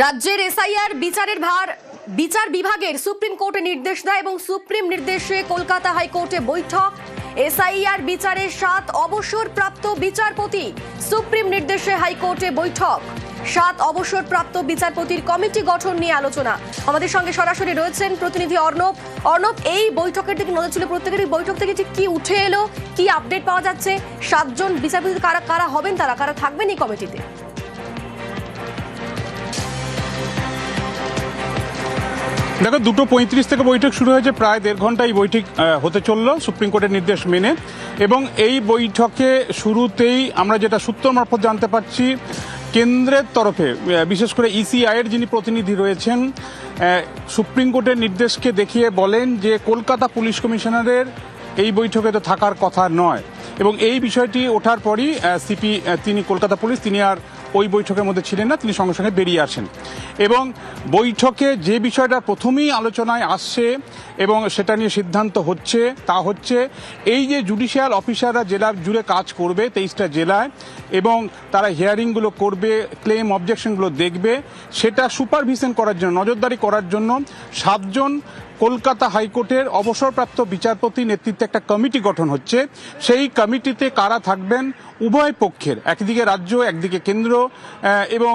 রাজ্যের এসআইআর বিচারের ভার বিচার বিভাগের সুপ্রিম কোর্টে নির্দেশ দেয় এবং সুপ্রিম নির্দেশে কলকাতা হাইকোর্টে বৈঠক। এসআইআর বিচারের 7 অবসরপ্রাপ্ত বিচারপতি, সুপ্রিম নির্দেশে হাইকোর্টে বৈঠক। 7 অবসরপ্রাপ্ত বিচারপতির কমিটি গঠন নিয়ে আলোচনা। আমাদের সঙ্গে সরাসরি রয়েছেন প্রতিনিধি অর্ণব। অর্ণব, এই বৈঠকের দিকে নজর ছিল, প্রত্যেকেরই বৈঠক থেকে ঠিক কি উঠে এলো, কি আপডেট পাওয়া যাচ্ছে? 7 জন বিচারপতি কারা কারা হবেন, তারা কারা থাকবেন এই কমিটিতে? দেখো, 2:35 থেকে বৈঠক শুরু হয়েছে, প্রায় 1.5 ঘন্টা এই বৈঠক হতে চললো সুপ্রিম কোর্টের নির্দেশ মেনে। এবং এই বৈঠকে শুরুতেই আমরা যেটা সূত্র মারফত জানতে পারছি, কেন্দ্রের তরফে বিশেষ করে ইসিআই এর যিনি প্রতিনিধি রয়েছেন, সুপ্রিম কোর্টের নির্দেশকে দেখিয়ে বলেন যে কলকাতা পুলিশ কমিশনারের এই বৈঠকে তো থাকার কথা নয়। এবং এই বিষয়টি ওঠার পরই সিপি, তিনি কলকাতা পুলিশ, তিনি আর ওই বৈঠকের মধ্যে ছিলেন না, তিনি সঙ্গে সঙ্গে বেরিয়ে আসেন। এবং বৈঠকে যে বিষয়টা প্রথমেই আলোচনায় আসছে এবং সেটা নিয়ে সিদ্ধান্ত হচ্ছে, তা হচ্ছে এই যে জুডিশিয়াল অফিসাররা জেলা জুড়ে কাজ করবে 23টা জেলায়, এবং তারা হিয়ারিংগুলো করবে, ক্লেম অবজেকশনগুলো দেখবে, সেটা সুপারভিশন করার জন্য, নজরদারি করার জন্য 7 জন কলকাতা হাইকোর্টের অবসরপ্রাপ্ত বিচারপতি নেতৃত্বে একটা কমিটি গঠন হচ্ছে। সেই কমিটিতে কারা থাকবেন, উভয় পক্ষের, একদিকে রাজ্য, একদিকে কেন্দ্র এবং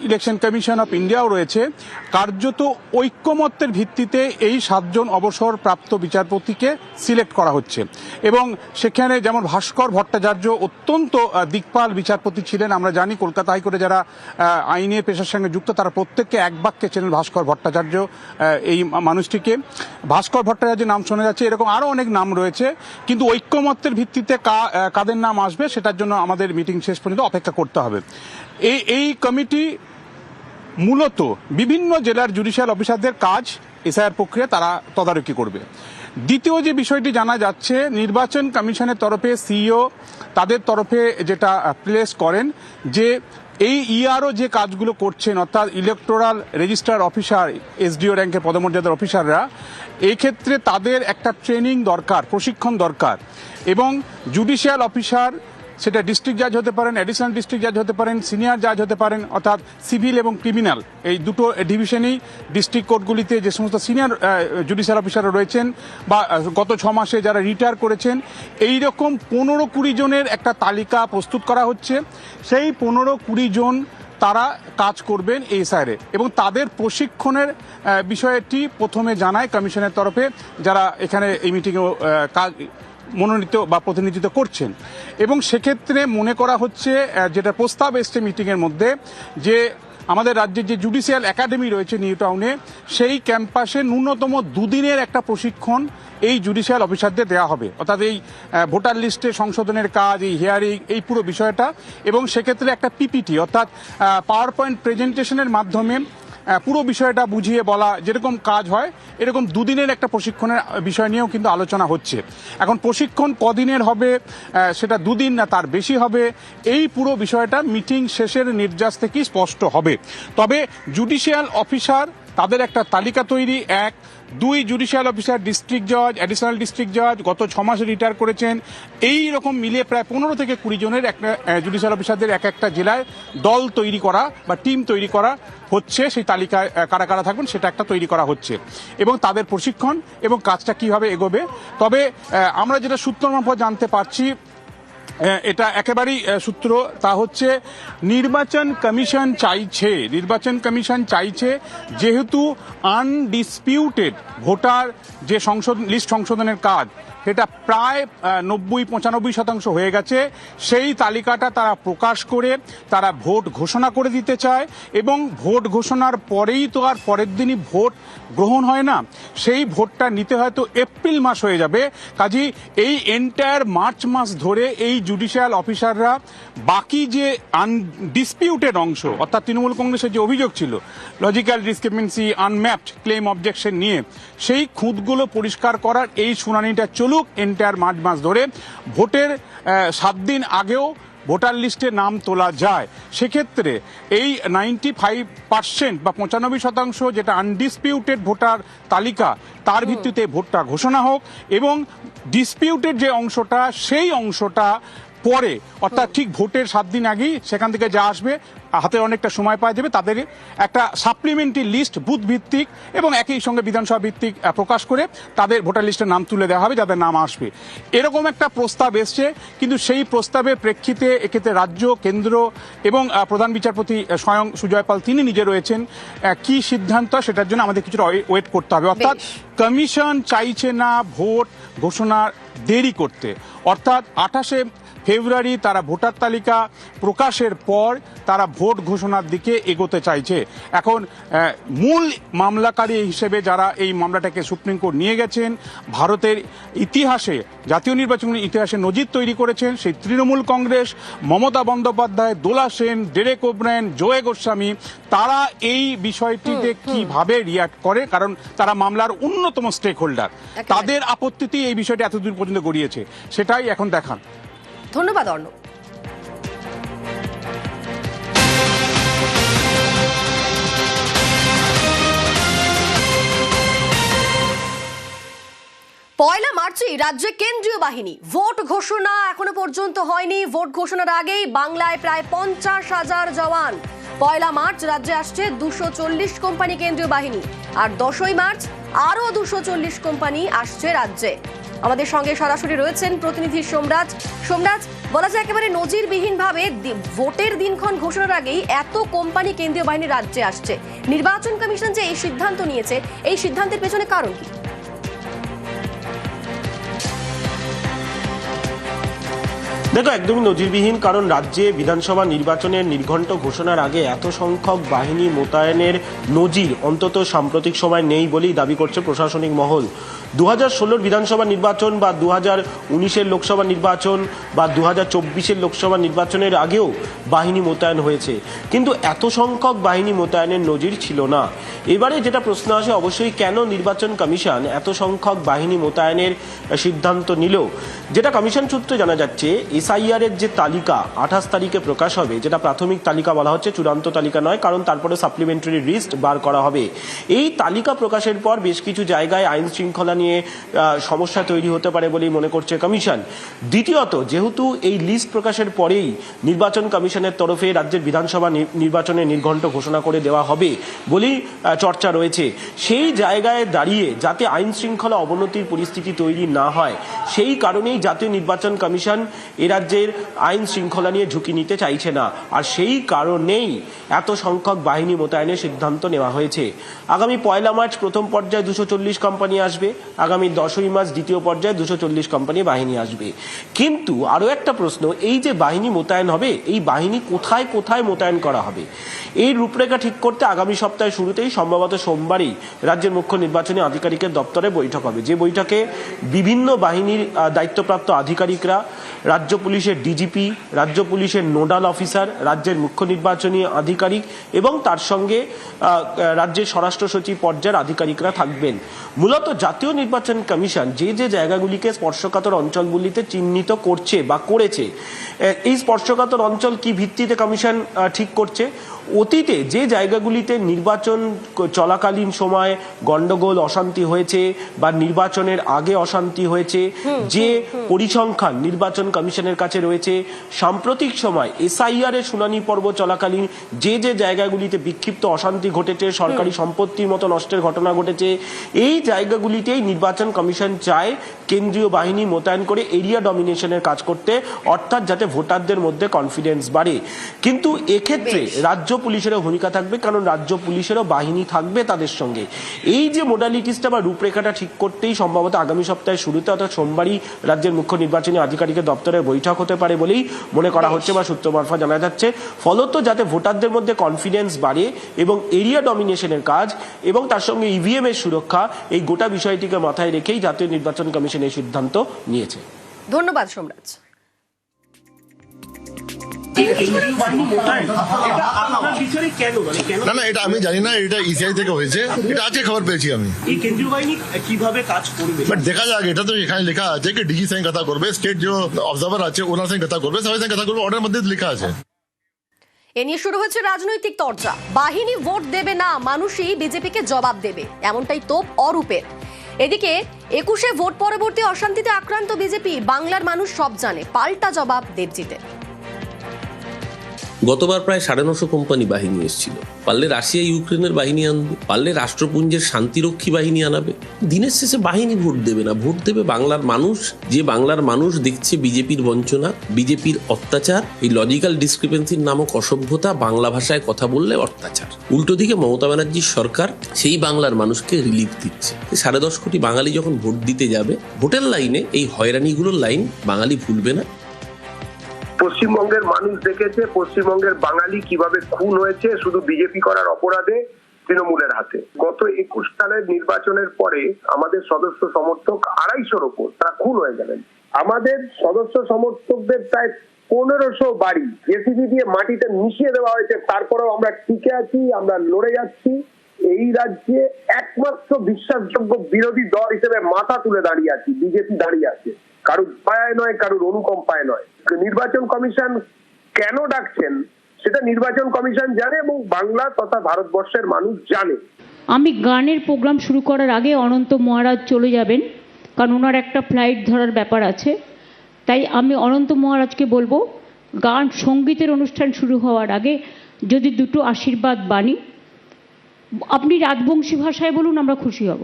ইলেকশন কমিশন অফ ইন্ডিয়াও রয়েছে, কার্যত ঐক্যমত্যের ভিত্তিতে এই 7 জন অবসরপ্রাপ্ত বিচারপতিকে সিলেক্ট করা হচ্ছে। এবং সেখানে যেমন ভাস্কর ভট্টাচার্য অত্যন্ত দিকপাল বিচারপতি ছিলেন, আমরা জানি কলকাতা হাইকোর্টে যারা আইনের পেশার সঙ্গে যুক্ত তারা প্রত্যেককে এক বাক্যে চেনেন ভাস্কর ভট্টাচার্য এই মানুষটিকে। ভাস্কর ভট্টাচার্যের নাম শোনা যাচ্ছে, এরকম আরো অনেক নাম রয়েছে, কিন্তু ঐক্যমত্যের ভিত্তিতে কাদের নাম আসবে সেটার জন্য আমাদের মিটিং শেষ পর্যন্ত অপেক্ষা করতে হবে। এই কমিটি মূলত বিভিন্ন জেলার জুডিশিয়াল অফিসারদের কাজ, এসআইআর প্রক্রিয়া তারা তদারকি করবে। দ্বিতীয় যে বিষয়টি জানা যাচ্ছে, নির্বাচন কমিশনের তরফে সিইও তাদের তরফে যেটা প্লেস করেন যে এই ইআরও যে কাজগুলো করছেন, অর্থাৎ ইলেকটোরাল রেজিস্ট্রার অফিসার, এসডিও র্যাঙ্কের পদমর্যাদার অফিসাররা, এই ক্ষেত্রে তাদের একটা ট্রেনিং দরকার, প্রশিক্ষণ দরকার। এবং জুডিশিয়াল অফিসার সেটা ডিস্ট্রিক্ট জাজ হতে পারেন, অ্যাডিশনাল ডিস্ট্রিক্ট জাজ হতে পারেন, সিনিয়র জাজ হতে পারেন, অর্থাৎ সিভিল এবং ক্রিমিনাল এই দুটো ডিভিশনেই ডিস্ট্রিক্ট কোর্টগুলিতে যে সমস্ত সিনিয়র জুডিশিয়াল অফিসাররা রয়েছেন বা গত 6 মাসে যারা রিটায়ার করেছেন, এই রকম 15-20 জনের একটা তালিকা প্রস্তুত করা হচ্ছে। সেই 15-20 জন তারা কাজ করবেন এই এসআইআরে, এবং তাদের প্রশিক্ষণের বিষয়টি প্রথমে জানায় কমিশনের তরফে যারা এখানে এই মিটিংয়ে কাজ মনোনীত বা প্রতিনিধিত্ব করছেন। এবং সেক্ষেত্রে মনে করা হচ্ছে, যেটা প্রস্তাব এসছে মিটিংয়ের মধ্যে, যে আমাদের রাজ্যের যে জুডিশিয়াল একাডেমি রয়েছে নিউ টাউনে, সেই ক্যাম্পাসে ন্যূনতম 2 দিনের একটা প্রশিক্ষণ এই জুডিশিয়াল অফিসারদের দেওয়া হবে, অর্থাৎ এই ভোটার লিস্টে সংশোধনের কাজ, এই হিয়ারিং, এই পুরো বিষয়টা। এবং সেক্ষেত্রে একটা পিপিটি অর্থাৎ পাওয়ার পয়েন্ট প্রেজেন্টেশনের মাধ্যমে পুরো বিষয়টা বুঝিয়ে বলা, যেরকম কাজ হয় এরকম 2 দিনের একটা প্রশিক্ষণের বিষয় নিয়েও কিন্তু আলোচনা হচ্ছে। এখন প্রশিক্ষণ কদিনের হবে, সেটা 2 দিন না তার বেশি হবে, এই পুরো বিষয়টা মিটিং শেষের নির্যাস থেকেই স্পষ্ট হবে। তবে জুডিশিয়াল অফিসার তাদের একটা তালিকা তৈরি, 1, 2 জুডিশিয়াল অফিসার, ডিস্ট্রিক্ট জজ, অ্যাডিশনাল ডিস্ট্রিক্ট জজ গত 6 মাসে রিটায়ার করেছেন, এই রকম মিলিয়ে প্রায় 15 থেকে 20 জনের একটা জুডিশিয়াল অফিসারদের একটা জেলায় দল তৈরি করা বা টিম তৈরি করা হচ্ছে। সেই তালিকায় কারা কারা থাকবেন সেটা একটা তৈরি করা হচ্ছে, এবং তাদের প্রশিক্ষণ এবং কাজটা কিভাবে এগোবে। তবে আমরা যেটা সূত্র মারফত জানতে পারছি, এটা একেবারেই সূত্র, তা হচ্ছে নির্বাচন কমিশন চাইছে যেহেতু আনডিসপিউটেড ভোটার যে লিস্ট সংশোধনের কাজ সেটা প্রায় 90-95% হয়ে গেছে, সেই তালিকাটা তারা প্রকাশ করে তারা ভোট ঘোষণা করে দিতে চায়। এবং ভোট ঘোষণার পরেই তো আর পরের দিনই ভোট গ্রহণ হয় না, সেই ভোটটা নিতে হয়তো এপ্রিল মাস হয়ে যাবে। কাজেই এই এন্টায়ার মার্চ মাস ধরে এই জুডিশিয়াল অফিসাররা বাকি যে আনডিসপিউটেড অংশ, অর্থাৎ তৃণমূল কংগ্রেসের যে অভিযোগ ছিল logical discrepancy, unmapped claim objection নিয়ে, সেই খুঁতগুলো পরিষ্কার করার এই শুনানিটা চলুক এন্টায়ার মার্চ মাস ধরে। ভোটের 7 দিন আগেও ভোটার লিস্টে নাম তোলা যায়, সেক্ষেত্রে এই 95% বা 95% যেটা আনডিসপিউটেড ভোটার তালিকা, তার ভিত্তিতে ভোটটা ঘোষণা হোক, এবং ডিসপিউটেড যে অংশটা সেই অংশটা পরে, অর্থাৎ ঠিক ভোটের 7 দিন আগেই সেখান থেকে যা আসবে হাতে অনেকটা সময় পাওয়া যাবে, তাদের একটা সাপ্লিমেন্টারি লিস্ট বুথ ভিত্তিক এবং একই সঙ্গে বিধানসভা ভিত্তিক প্রকাশ করে তাদের ভোটার লিস্টের নাম তুলে দেওয়া হবে, যাদের নাম আসবে। এরকম একটা প্রস্তাব এসছে, কিন্তু সেই প্রস্তাবের প্রেক্ষিতে এক্ষেত্রে রাজ্য, কেন্দ্র এবং প্রধান বিচারপতি স্বয়ং সুজয় পাল তিনি নিজে রয়েছেন। কি সিদ্ধান্ত সেটার জন্য আমাদের কিছুটা ওয়েট করতে হবে। অর্থাৎ কমিশন চাইছে না ভোট ঘোষণার দেরি করতে, অর্থাৎ 28শে ফেব্রুয়ারি তারা ভোটার তালিকা প্রকাশের পর তারা ভোট ঘোষণার দিকে এগোতে চাইছে। এখন মূল মামলাকারী হিসেবে যারা এই মামলাটাকে সুপ্রিম কোর্ট নিয়ে গেছেন, ভারতের ইতিহাসে, জাতীয় নির্বাচনের ইতিহাসে নজির তৈরি করেছেন সেই তৃণমূল কংগ্রেস, মমতা বন্দ্যোপাধ্যায়, দোলা সেন, ডেরেক ওব্রায়েন, জয় গোস্বামী, তারা এই বিষয়টিতে কিভাবে রিয়াক্ট করে, কারণ তারা মামলার অন্যতম স্টেক হোল্ডার। তাদের আপত্তিতেই এই বিষয়টি এতদূর পর্যন্ত গড়িয়েছে, সেটাই এখন দেখান। ধন্যবাদ অর্ণব। পয়লা মার্চই রাজ্যে কেন্দ্রীয় বাহিনী ভোট ঘোষণা এখনো পর্যন্ত হয়নি। ভোট ঘোষণার আগেই বাংলায় প্রায় 50,000 জওয়ান। পয়লা মার্চ রাজ্যে আসছে 240 কোম্পানি কেন্দ্রীয় বাহিনী, আর 10ই মার্চ আরো 240 কোম্পানি আসছে রাজ্যে। আমাদের সঙ্গে সরাসরি রয়েছেন প্রতিনিধি সোমরাজ। সোমরাজ, বলা যায় একেবারে নজিরবিহীন ভাবে ভোটের দিনক্ষণ ঘোষণার আগেই এত কোম্পানি কেন্দ্রীয় বাহিনী রাজ্যে আসছে। নির্বাচন কমিশন যে এই সিদ্ধান্ত নিয়েছে, এই সিদ্ধান্তের পেছনে কারণ কি? দেখো, একদমই নজিরবিহীন, কারণ রাজ্যে বিধানসভা নির্বাচনের নির্ঘণ্ট ঘোষণার আগে এত সংখ্যক বাহিনী মোতায়েনের নজির অন্তত সাম্প্রতিক সময় নেই বলেই দাবি করছে প্রশাসনিক মহল। 2016 বিধানসভা নির্বাচন বা 2019 লোকসভা নির্বাচন বা 2024 লোকসভা নির্বাচনের আগেও বাহিনী মোতায়েন হয়েছে, কিন্তু এত সংখ্যক বাহিনী মোতায়েনের নজির ছিল না। এবারে যেটা প্রশ্ন আসে, অবশ্যই কেন নির্বাচন কমিশন এত সংখ্যক বাহিনী মোতায়েনের সিদ্ধান্ত নিল। যেটা কমিশন সূত্রে জানা যাচ্ছে, এসআইআর এর যে তালিকা 28 তারিখে প্রকাশ হবে, যেটা প্রাথমিক তালিকা বলা হচ্ছে, চূড়ান্ত তালিকা নয়, কারণ তারপরে সাপ্লিমেন্টারি লিস্ট বার করা হবে। এই তালিকা প্রকাশের পর বেশ কিছু জায়গায় আইন শৃঙ্খলা নিয়ে সমস্যা তৈরি হতে পারে বলেই মনে করছে কমিশন। দ্বিতীয়ত, যেহেতু এই লিস্ট প্রকাশের পরেই নির্বাচন কমিশনের তরফে রাজ্যের বিধানসভা নির্বাচনের নির্ঘণ্ট ঘোষণা করে দেওয়া হবে বলেই চর্চা রয়েছে, সেই জায়গায় দাঁড়িয়ে যাতে আইন শৃঙ্খলা অবনতির পরিস্থিতি তৈরি না হয়, সেই কারণেই জাতীয় নির্বাচন কমিশন এ রাজ্যের আইন শৃঙ্খলা নিয়ে ঝুঁকি নিতে চাইছে না, আর সেই কারণেই এত সংখ্যক বাহিনী মোতায়েনের সিদ্ধান্ত নেওয়া হয়েছে। আগামী 1 মার্চ প্রথম পর্যায়ে 240 কোম্পানি আসবে, আগামী 10ই মার্চ দ্বিতীয় পর্যায়ে 240 কোম্পানি বাহিনী আসবে। কিন্তু আরো একটা প্রশ্ন, এই যে বাহিনী মোতায়েন হবে, এই বাহিনী কোথায় কোথায় মোতায়েন করা হবে, এই রূপরেখা ঠিক করতে আগামী সপ্তাহের শুরুতেই সম্ভবত সোমবারই রাজ্যের মুখ্য নির্বাচনী আধিকারিকের দপ্তরে বৈঠক হবে, যে বৈঠকে বিভিন্ন বাহিনীর দায়িত্বপ্রাপ্ত আধিকারিকরা, রাজ্য পুলিশের ডিজিপি, রাজ্য পুলিশের নোডাল অফিসার, রাজ্যের মুখ্য নির্বাচনী আধিকারিক এবং তার সঙ্গে রাজ্যের স্বরাষ্ট্র সচিব পর্যায়ের আধিকারিকরা থাকবেন। মূলত জাতীয় নির্বাচন কমিশন যে যে জায়গাগুলিকে স্পর্শকাতর অঞ্চলগুলিতে চিহ্নিত করছে বা করেছে, এই স্পর্শকাতর অঞ্চল কি ভিত্তিতে কমিশন ঠিক করছে? অতীতে যে জায়গাগুলিতে নির্বাচন চলাকালীন সময় গন্ডগোল, অশান্তি হয়েছে বা নির্বাচনের আগে অশান্তি হয়েছে, যে পরিসংখ্যান নির্বাচন কমিশনের কাছে রয়েছে, সাম্প্রতিক সময় এসআইআর এর শুনানি পর্ব চলাকালীন যে যে জায়গাগুলিতে বিক্ষিপ্ত অশান্তি ঘটেছে, সরকারি সম্পত্তির মতো নষ্টের ঘটনা ঘটেছে, এই জায়গাগুলিতেই নির্বাচন কমিশন চায় কেন্দ্রীয় বাহিনী মোতায়েন করে এরিয়া ডমিনেশনের কাজ করতে, অর্থাৎ যাতে ভোটারদের মধ্যে কনফিডেন্স বাড়ে। কিন্তু এক্ষেত্রে রাজ্য পুলিশেরও ভূমিকা থাকবে, কারণ রাজ্য পুলিশেরও বাহিনী থাকবে তাদের সঙ্গে। এই যে মোডালিটিসটা বা রূপরেখাটা ঠিক করতেই সম্ভবত আগামী সপ্তাহের শুরুতে অর্থাৎ সোমবারই রাজ্যের মুখ্য নির্বাচনী আধিকারিকের দপ্তরে বৈঠক হতে পারে বলেই মনে করা হচ্ছে বা সূত্র মারফত জানা যাচ্ছে। ফলত যাতে ভোটারদের মধ্যে কনফিডেন্স বাড়ে এবং এরিয়া ডমিনেশনের কাজ এবং তার সঙ্গে ইভিএম এর সুরক্ষা, এই গোটা বিষয়টিকে মাথায় রেখেই জাতীয় নির্বাচন কমিশন এই সিদ্ধান্ত নিয়েছে। ধন্যবাদ সোমরাজ। না না, এটা আমি জানি না, এটা ইসিআই থেকে হয়েছে, এটা আজকে খবর পেয়েছি আমি। এই কেন্দ্রীয় বাহিনী কিভাবে কাজ করবে বাট দেখা যাক, এটা তো এখানে লেখা আছে কি ডিজি সঙ্গে কথা করবে, স্টেট যে অবজার্ভার আছে ওনার সঙ্গে কথা করবে, সবাই সঙ্গে কথা করবে, অর্ডার মধ্যে লেখা আছে। এ নিয়ে শুরু হচ্ছে রাজনৈতিক চর্চা। বাহিনী ভোট দেবে না, মানুষই বিজেপিকে জবাব দেবে, এমনটাই তোপ অরূপের। এদিকে 21শে ভোট পরবর্তী অশান্তিতে আক্রান্ত বিজেপি, বাংলার মানুষ সব জানে, পাল্টা জবাব দেবজিতের। গতবার প্রায় 950 কোম্পানি বাহিনী এসেছিল। পারলে রাশিয়া ইউক্রেনের বাহিনী আনবে, পারলে রাষ্ট্রপুঞ্জের শান্তিরক্ষী বাহিনী আনাবে। দিনের শেষে বাহিনী ভোট দেবে না, ভোট দেবে বাংলার মানুষ। যে বাংলার মানুষ দেখছে বিজেপির বঞ্চনা, বিজেপির অত্যাচার, এই লজিক্যাল ডিসক্রিপেন্সির নামক অসভ্যতা, বাংলা ভাষায় কথা বললে অত্যাচার। উল্টো দিকে মমতা ব্যানার্জির সরকার সেই বাংলার মানুষকে রিলিফ দিচ্ছে। 10.5 কোটি বাঙালি যখন ভোট দিতে যাবে, ভোটের লাইনে এই হয়রানিগুলোর লাইন বাঙালি ভুলবে না। পশ্চিমবঙ্গের মানুষ দেখেছে পশ্চিমবঙ্গের বাঙালি কিভাবে খুন হয়েছে শুধু বিজেপি করার অপরাধে তৃণমূলের হাতে। গত 21 সালের নির্বাচনের পরে আমাদের সদস্য সমর্থক 250-র ওপর তারা খুন হয়ে গেলেন। আমাদের সদস্য সমর্থকদের প্রায় 1500 বাড়ি জেসিবি দিয়ে মাটিতে মিশিয়ে দেওয়া হয়েছে। তারপরেও আমরা টিকে আছি, আমরা লড়ে যাচ্ছি। এই রাজ্যে একমাত্র বিশ্বাসযোগ্য বিরোধী দল হিসেবে মাথা তুলে দাঁড়িয়ে আছি, বিজেপি দাঁড়িয়ে আছে। কারুর দয়ায় নয়, কারুর অনুকম্পায় নয়। নির্বাচন কমিশন কেন ডাকছেন সেটা নির্বাচন কমিশন জানে এবং বাংলা তথা ভারতবর্ষের মানুষ জানে। আমি গানের প্রোগ্রাম শুরু করার আগে অনন্ত মহারাজ চলে যাবেন, কারণ ওনার একটা ফ্লাইট ধরার ব্যাপার আছে। তাই আমি অনন্ত মহারাজকে বলবো, গান সঙ্গীতের অনুষ্ঠান শুরু হওয়ার আগে যদি দুটো আশীর্বাদ বাণী আপনি রাজবংশী ভাষায় বলুন, আমরা খুশি হব।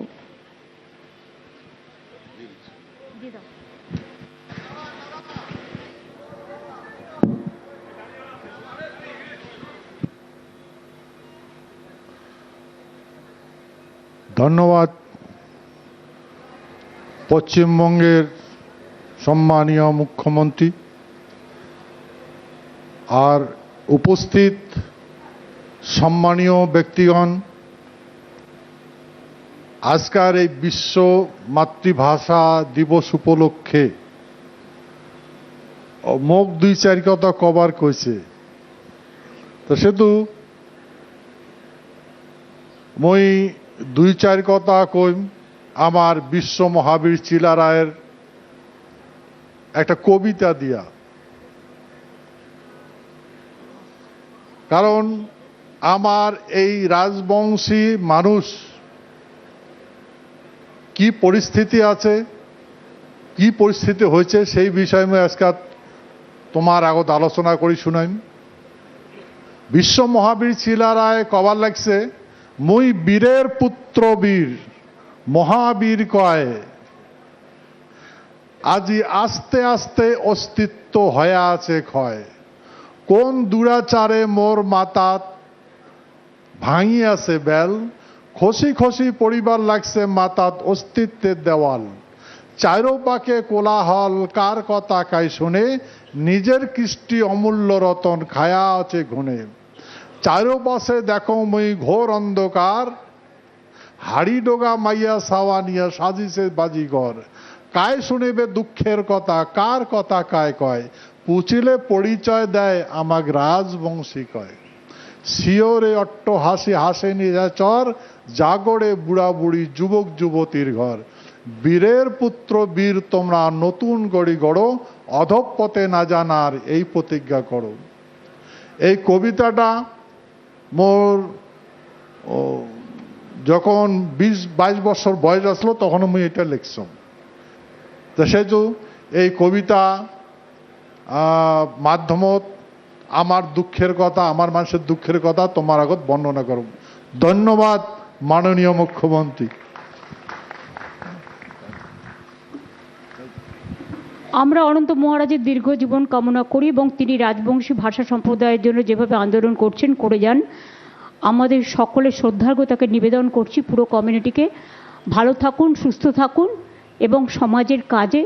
ধন্যবাদ পশ্চিমবঙ্গের সম্মানীয় মুখ্যমন্ত্রী আর উপস্থিত সম্মানীয় ব্যক্তিগণ। আজকের এই বিশ্ব মাতৃভাষা দিবস উপলক্ষে মোক 2-4 কথা কবার কইছে, তো সেতু মই 2-4 কথা কইম আমার বিশ্ব মহাবীর চিলারায়ের একটা কবিতা দিয়া। কারণ আমার এই রাজবংশী মানুষ কি পরিস্থিতি আছে, কি পরিস্থিতি হয়েছে সেই বিষয়ে আমি আজকে তোমার আগত আলোচনা করি শুনাইম। বিশ্ব মহাবীর চিলারায় কবার লাগছে, মুই বীরের পুত্র বীর মহাবীর কয়, আজি আস্তে আস্তে অস্তিত্ব হয়ে আছে ক্ষয়। কোন দুরাচারে মোর মাতাত ভাঙি আছে বেল, খসি খসি পরিবার লাগছে মাতাত অস্তিত্বের দেওয়াল। চারোপাকে কোলাহল কার কথা কাই শুনে, নিজের কৃষ্টি অমূল্য রতন খায়া আছে ঘুনে। চারোপাশে দেখো মই ঘোর অন্ধকার, হাড়ি ডোগা মাইয়া সাওয়া নিয়া সাজিছে বাজিঘর। কায় শুনিবে দুঃখের কথা, কার কথা কায় কয়, পুচিলে পরিচয় দেয় আমাক রাজবংশী কয়। শিওরে অট্ট হাসি হাসেনি চর, জাগরে বুড়া বুড়ি যুবক যুবতীর ঘর। বীরের পুত্র বীর তোমরা নতুন গড়ি গড়ো, অধঃপথে না জানার এই প্রতিজ্ঞা করো। এই কবিতাটা মোর যখন 20-22 বছর বয়স আসলো তখন আমি এটা লিখছম। তো সেহেতু এই কবিতা মাধ্যমত আমার দুঃখের কথা, আমার মানুষের দুঃখের কথা তোমার আগত বর্ণনা করব। ধন্যবাদ মাননীয় মুখ্যমন্ত্রী। আমরা অনন্ত মহারাজের দীর্ঘ জীবন কামনা করি এবং তিনি রাজবংশী ভাষা সম্প্রদায়ের জন্য যেভাবে আন্দোলন করছেন করে যান। আমাদের সকলের শ্রদ্ধার্ঘ্য তাকে নিবেদন করছি, পুরো কমিউনিটিকে ভালো থাকুন, সুস্থ থাকুন এবং সমাজের কাজে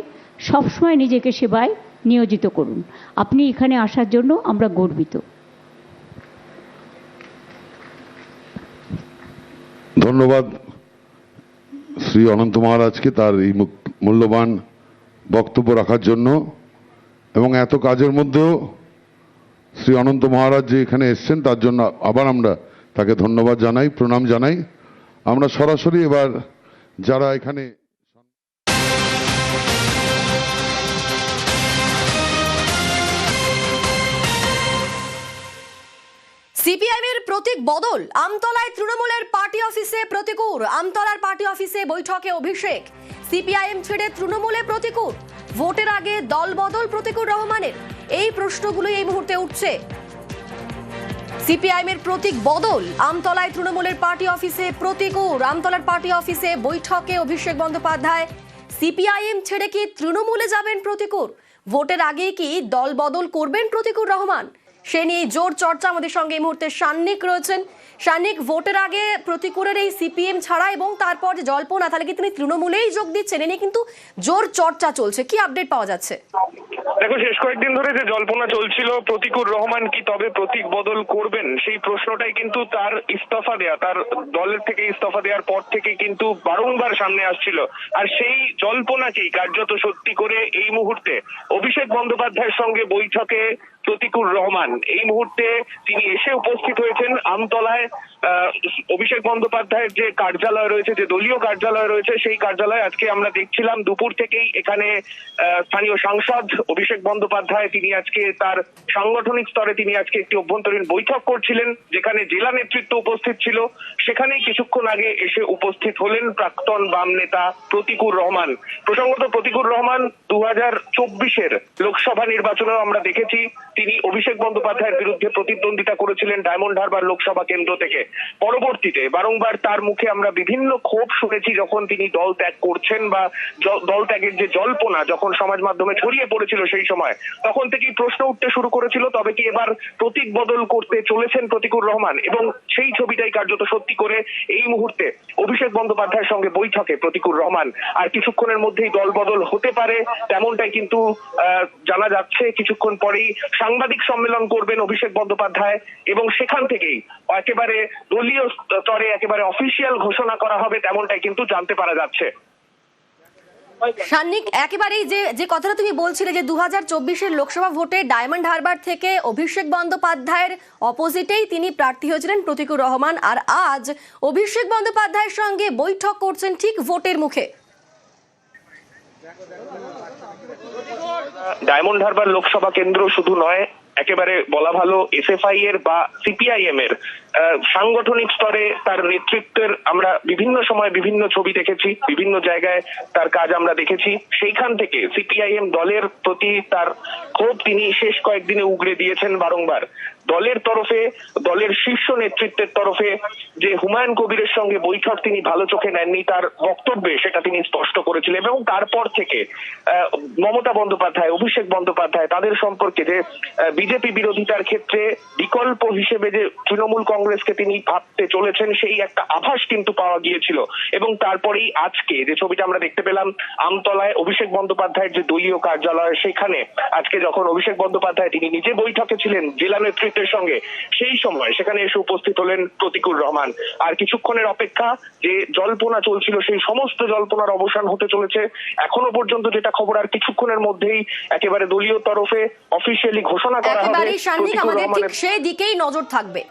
সবসময় নিজেকে সেবায় নিয়োজিত করুন। আপনি এখানে আসার জন্য আমরা গর্বিত। ধন্যবাদ শ্রী অনন্ত মহারাজকে তার এই মূল্যবান বক্তব্য রাখার জন্য। এবং এত কাজের মধ্যেও শ্রী অনন্ত মহারাজ যে এখানে এসছেন তার জন্য আবার আমরা তাকে ধন্যবাদ জানাই, প্রণাম জানাই। আমরা সরাসরি এবার যারা এখানে সিপিআইএম এর প্রতীক বদল, আমতলায় তৃণমূলের পার্টি অফিসে প্রতিকূল, আমতলার পার্টি অফিসে বৈঠকে অভিষেক। সিপিআইএম ছেড়ে তৃণমূলে প্রতিকূল, ভোটের আগে দল বদল প্রতিকূল রহমানের, এই প্রশ্নগুলো এই মুহূর্তে উঠছে। সিপিআইএম এর প্রতীক বদল, আমতলায় তৃণমূলের পার্টি অফিসে প্রতিকূল, আমতলার পার্টি অফিসে বৈঠকে অভিষেক বন্দ্যোপাধ্যায়। সিপিআইএম ছেড়ে কি তৃণমূলে যাবেন প্রতিকূল? ভোটের আগে কি দল বদল করবেন প্রতিকূল রহমান? সে নিয়ে জোর চর্চা। আমাদের সঙ্গে এই মুহূর্তে সান্নিক রয়েছেন। সান্নিক, ভোটের আগে প্রতিকূলের এই সিপিএম ছাড়া এবং তারপর যে জল্পনা, তাহলে কি তিনি তৃণমূলেই যোগ দিচ্ছেন? এ নিয়ে কিন্তু জোর চর্চা চলছে, কি আপডেট পাওয়া যাচ্ছে? দেখো, শেষ কয়েকদিন ধরে যে জল্পনা চলছিল প্রতিকূল রহমান কি তবে প্রতীক বদল করবেন, সেই প্রশ্নটাই কিন্তু তার ইস্তফা দেয়া, তার দলের থেকে ইস্তফা দেওয়ার পর থেকে কিন্তু বারংবার সামনে আসছিল। আর সেই জল্পনাকেই কার্যত সত্যি করে এই মুহূর্তে অভিষেক বন্দ্যোপাধ্যায়ের সঙ্গে বৈঠকে প্রতিকূল রহমান এই মুহূর্তে তিনি এসে উপস্থিত হয়েছেন আমতলায়। অভিষেক বন্দ্যোপাধ্যায়ের যে কার্যালয় রয়েছে, যে দলীয় কার্যালয় রয়েছে, সেই কার্যালয়ে আজকে আমরা দেখছিলাম দুপুর থেকেই এখানে স্থানীয় সাংসদ অভিষেক বন্দ্যোপাধ্যায় তিনি আজকে তার সাংগঠনিক স্তরে তিনি আজকে একটি অভ্যন্তরীণ বৈঠক করছিলেন, যেখানে জেলা নেতৃত্ব উপস্থিত ছিল। সেখানেই কিছুক্ষণ আগে এসে উপস্থিত হলেন প্রাক্তন বাম নেতা প্রতিকূল রহমান। প্রসঙ্গত, প্রতিকূল রহমান 2024-এর লোকসভা নির্বাচনেও আমরা দেখেছি তিনি অভিষেক বন্দ্যোপাধ্যায়ের বিরুদ্ধে প্রতিদ্বন্দ্বিতা করেছিলেন ডায়মন্ড হারবার লোকসভা কেন্দ্র থেকে। পরবর্তীতে বারংবার তার মুখে আমরা বিভিন্ন ক্ষোভ শুনেছি যখন তিনি দল ত্যাগ করছেন, বা দল ত্যাগের যে জল্পনা যখন সমাজ মাধ্যমে ছড়িয়ে পড়েছিল সেই সময়, তখন থেকেই প্রশ্ন উঠতে শুরু করেছিল তবে কি এবার প্রতীক বদল করতে চলেছেন প্রতিকূল রহমান। এবং সেই ছবিটাই কার্যত সত্যি করে এই মুহূর্তে অভিষেক বন্দ্যোপাধ্যায়ের সঙ্গে বৈঠকে প্রতিকূল রহমান। আর কিছুক্ষণের মধ্যেই দল বদল হতে পারে তেমনটাই কিন্তু জানা যাচ্ছে। কিছুক্ষণ পরেই সাংবাদিক সম্মেলন করবেন অভিষেক বন্দ্যোপাধ্যায় এবং সেখান থেকেই একেবারে দলীয় স্তরে একেবারে অফিসিয়াল ঘোষণা করা হবে তেমনটাই কিন্তু জানতে পারা যাচ্ছে। সান্নিক, একেবারেই যে কথাটা তুমি বলছিলে যে 2024-এর লোকসভা ভোটে ডায়মন্ড হারবার থেকে অভিষেক বন্দ্যোপাধ্যায়ের অপোজিটেই তিনি প্রার্থী হয়েছিলেন প্রতিকূল রহমান, আর আজ অভিষেক বন্দ্যোপাধ্যায়ের সঙ্গে বৈঠক করছেন ঠিক ভোটের মুখে। ডায়মন্ড হারবার লোকসভা কেন্দ্র শুধু নয়, একেবারে বলা ভালো এসএফআই এর বা সিপিআইএম এর সাংগঠনিক স্তরে তার নেতৃত্বের আমরা বিভিন্ন সময় বিভিন্ন ছবি দেখেছি, বিভিন্ন জায়গায় তার কাজ আমরা দেখেছি। সেইখান থেকে সিপিআইএম দলের প্রতি তার ক্ষোভ তিনি শেষ কয়েকদিনে উগরে দিয়েছেন বারংবার। দলের তরফে, দলের শীর্ষ নেতৃত্বের তরফে যে হুমায়ুন কবিরের সঙ্গে বৈঠক তিনি ভালো চোখে নেননি, তার বক্তব্যে সেটা তিনি স্পষ্ট করেছিলেন। এবং তারপর থেকে মমতা বন্দ্যোপাধ্যায়, অভিষেক বন্দ্যোপাধ্যায় তাদের সম্পর্কে যে বিজেপি বিরোধিতার ক্ষেত্রে বিকল্প হিসেবে যে তৃণমূল কংগ্রেসকে তিনি ভাবতে চলেছেন, সেই একটা আভাস কিন্তু পাওয়া গিয়েছিল। এবং তারপরেই আজকে যে ছবিটা আমরা দেখতে পেলাম আমতলায় অভিষেক বন্দ্যোপাধ্যায়ের যে দলীয় কার্যালয়, সেখানে আজকে যখন অভিষেক বন্দ্যোপাধ্যায় তিনি নিজে বৈঠকে ছিলেন জেলা নেতৃত্বের সঙ্গে, সেই সময় সেখানে এসে উপস্থিত হলেন প্রতিকূল রহমান। আর কিছুক্ষণের অপেক্ষা, যে জল্পনা চলছিল সেই সমস্ত জল্পনার অবসান হতে চলেছে। এখনো পর্যন্ত যেটা খবর, আর কিছুক্ষণের মধ্যেই একেবারে দলীয় তরফে অফিসিয়ালি ঘোষণা করা হবে। একেবারে সান্নিক, আমাদের ঠিক সেই দিকেই নজর থাকবে।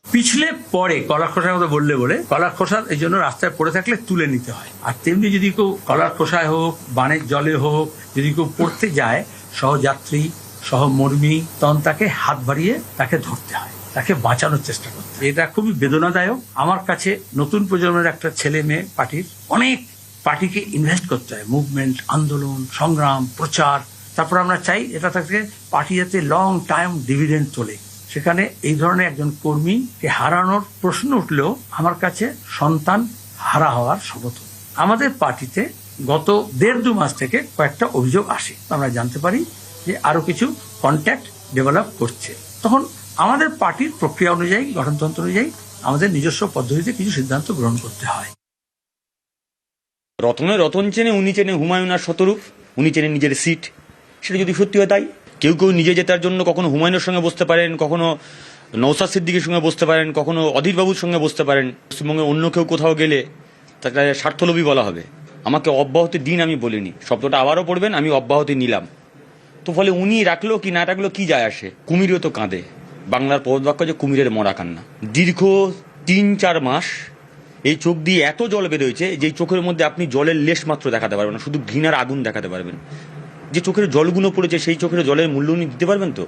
পিছলে পরে কলার খোসার মতো বলে কলার খোসার এই জন্য রাস্তায় পড়ে থাকলে তুলে নিতে হয়। আর তেমনি যদি কেউ কলার খোসায় হোক, বানের জলে হোক, যদি কেউ পড়তে যায় সহযাত্রী সহমর্মী, তখন তাকে হাত বাড়িয়ে তাকে ধরতে হয়, তাকে বাঁচানোর চেষ্টা করতে হয়। এটা খুবই বেদনাদায়ক। আমার কাছে নতুন প্রজন্মের একটা ছেলে মেয়ে পার্টির, অনেক পার্টিকে ইনভেস্ট করতে হয়, মুভমেন্ট, আন্দোলন, সংগ্রাম, প্রচার। তারপর আমরা চাই এটা থেকে পার্টি যাতে লং টাইম ডিভিডেন্ড তোলে। সেখানে এই ধরনের একজন কর্মীকে হারানোর প্রশ্ন উঠলেও আমার কাছে সন্তান হারা হওয়ার সমতুল্য। আমাদের পার্টিতে গত 1.5-2 মাস থেকে কয়েকটা অভিযোগ আসে, আমরা জানতে পারি যে আরো কিছু কন্ট্যাক্ট ডেভেলপ করছে। তখন আমাদের পার্টির প্রক্রিয়া অনুযায়ী, গঠনতন্ত্র অনুযায়ী আমাদের নিজস্ব পদ্ধতিতে কিছু সিদ্ধান্ত গ্রহণ করতে হয়। রতনে রতন চেনে, উনি চেনে হুমায়ুন আর শতরূপ, উনি চেনে নিজের সিট। সেটা যদি সত্যি হয় তাই। কেউ কেউ নিজে জেতার জন্য কখনো হুমায়ুনের সঙ্গে বসতে পারেন, কখনো নওশাদ সিদ্দিকীর সঙ্গে বসতে পারেন, কখনো অধীরবাবুর সঙ্গে বসতে পারেন। পশ্চিমবঙ্গে অন্য কেউ কোথাও গেলে তাকে স্বার্থলোভী বলা হবে। আমাকে অব্যাহতি দিন আমি বলিনি, শব্দটা আবারও পড়বেন, আমি অব্যাহতি নিলাম। তো ফলে উনি রাখলো কি না রাখলো কি যায় আসে। কুমিরও তো কাঁদে, বাংলার প্রবাদ বাক্য যে কুমিরের মরা কান্না। দীর্ঘ 3-4 মাস এই চোখ দিয়ে এত জল বেরোয়েছে যে চোখের মধ্যে আপনি জলের লেশ মাত্র দেখাতে পারবেন না, শুধু ঘৃণার আগুন দেখাতে পারবেন। যে চোখের জলগুলো পড়েছে সেই চোখের জলের মূল্য উনি দিতে পারবেন তো?